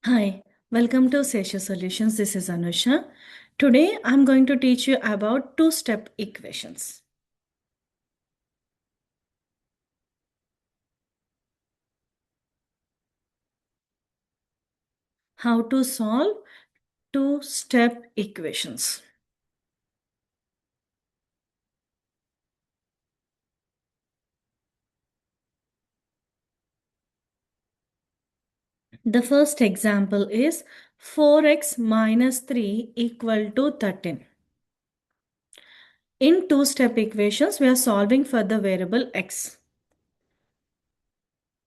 Hi, welcome to Seshu Solutions. This is Anusha. Today I'm going to teach you about two-step equations. How to solve two-step equations. The first example is 4x minus 3 equal to 13. In two-step equations, we are solving for the variable x.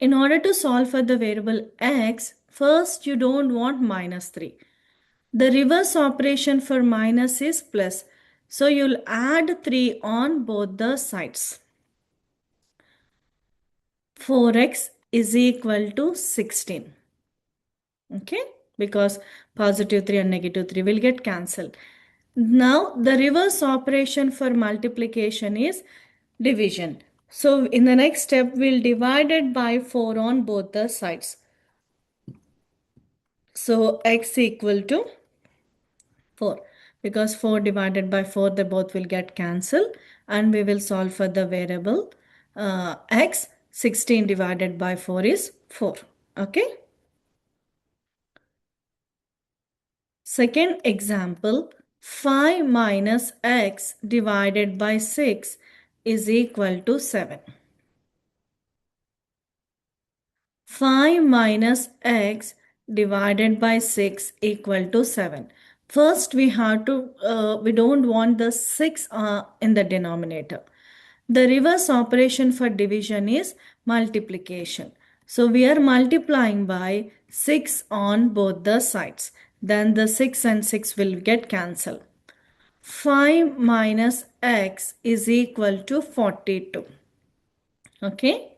In order to solve for the variable x, first you don't want minus 3. The reverse operation for minus is plus. So you'll add 3 on both the sides. 4x is equal to 16. Okay? Because positive 3 and negative 3 will get cancelled. Now the reverse operation for multiplication is division. So in the next step, we'll divide it by 4 on both the sides. So x equal to 4, because 4 divided by 4 they both will get cancelled, and we will solve for the variable x. 16 divided by 4 is 4. Okay. Second example, 5 minus x divided by 6 is equal to 7. 5 minus x divided by 6 equal to 7. First we have to, we don't want the 6 in the denominator. The reverse operation for division is multiplication. So we are multiplying by 6 on both the sides. Then the 6 and 6 will get cancelled. 5 minus x is equal to 42. Okay.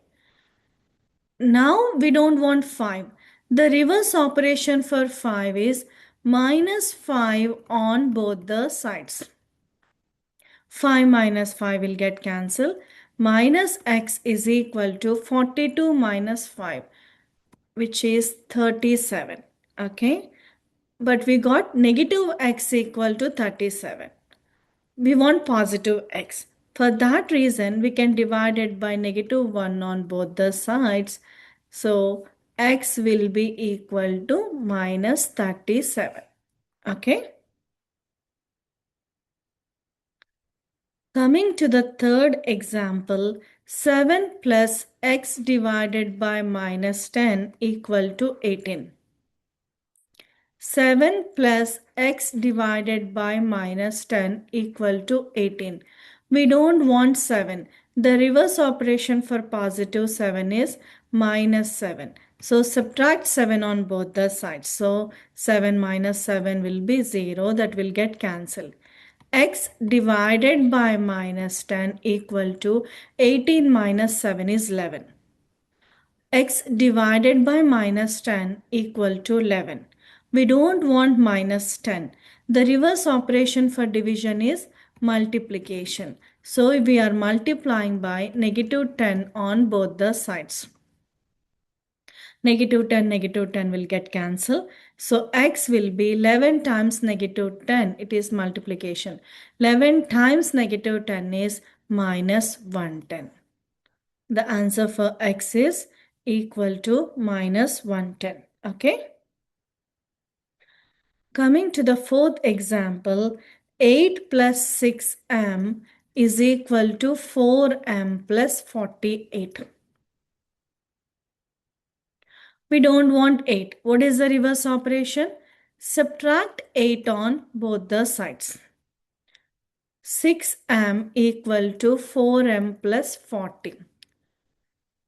Now we don't want 5. The reverse operation for 5 is minus 5 on both the sides. 5 minus 5 will get cancelled. Minus x is equal to 42 minus 5, which is 37. Okay. But we got negative x equal to 37. We want positive x. For that reason, we can divide it by negative 1 on both the sides. So x will be equal to minus 37. Okay. Coming to the third example, 7 plus x divided by minus 10 equal to 18. 7 plus x divided by minus 10 equal to 18. We don't want 7. The reverse operation for positive 7 is minus 7. So subtract 7 on both the sides. So 7 minus 7 will be 0. That will get cancelled. X divided by minus 10 equal to 18 minus 7 is 11. X divided by minus 10 equal to 11. We don't want minus 10. The reverse operation for division is multiplication. So we are multiplying by negative 10 on both the sides. Negative 10 will get cancelled. So x will be 11 times negative 10. It is multiplication. 11 times negative 10 is minus 110. The answer for x is equal to minus 110. Okay. Coming to the fourth example, 8 plus 6m is equal to 4m plus 48. We don't want 8. What is the reverse operation? Subtract 8 on both the sides. 6m equal to 4m plus 40.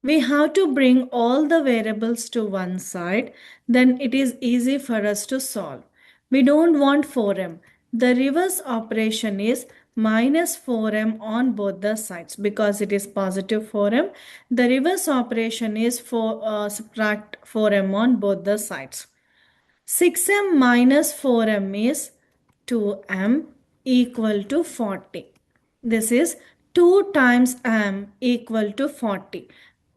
We have to bring all the variables to one side, then it is easy for us to solve. We don't want 4m. The reverse operation is minus 4m on both the sides because it is positive 4m. The reverse operation is subtract 4m on both the sides. 6m minus 4m is 2m equal to 40. This is 2 times m equal to 40.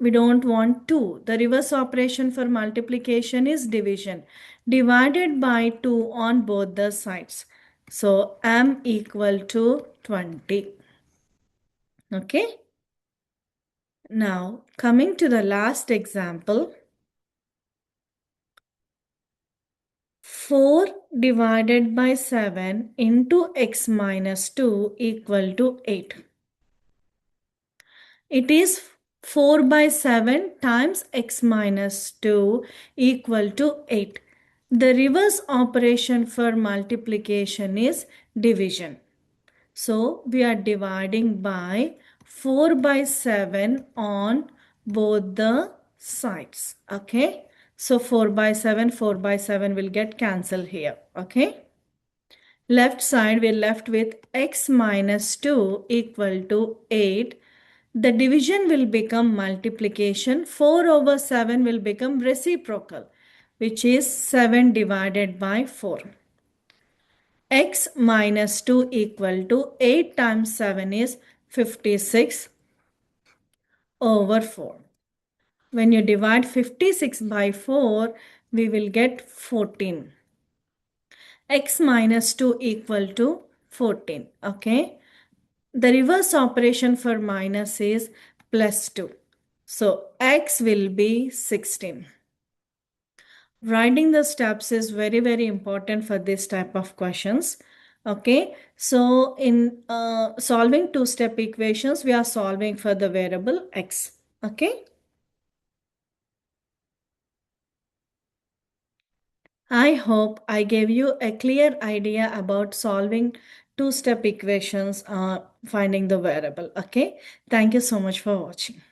We don't want 2. The reverse operation for multiplication is division. Divided by 2 on both the sides. So m equal to 20. Okay. Now coming to the last example. 4 divided by 7 into x minus 2 equal to 8. It is 4 by 7 times x minus 2 equal to 8. The reverse operation for multiplication is division. So we are dividing by 4 by 7 on both the sides. Okay. So 4 by 7 will get cancelled here. Okay. Left side we're left with x minus 2 equal to 8. The division will become multiplication. 4 over 7 will become reciprocal, which is 7 divided by 4. X minus 2 equal to 8 times 7 is 56 over 4. When you divide 56 by 4, we will get 14. X minus 2 equal to 14. Okay. The reverse operation for minus is plus 2. So x will be 16. Writing the steps is very, very important for this type of questions. Okay. So in solving two-step equations, we are solving for the variable x. Okay. I hope I gave you a clear idea about solving two-step equations, finding the variable. Okay. Thank you so much for watching.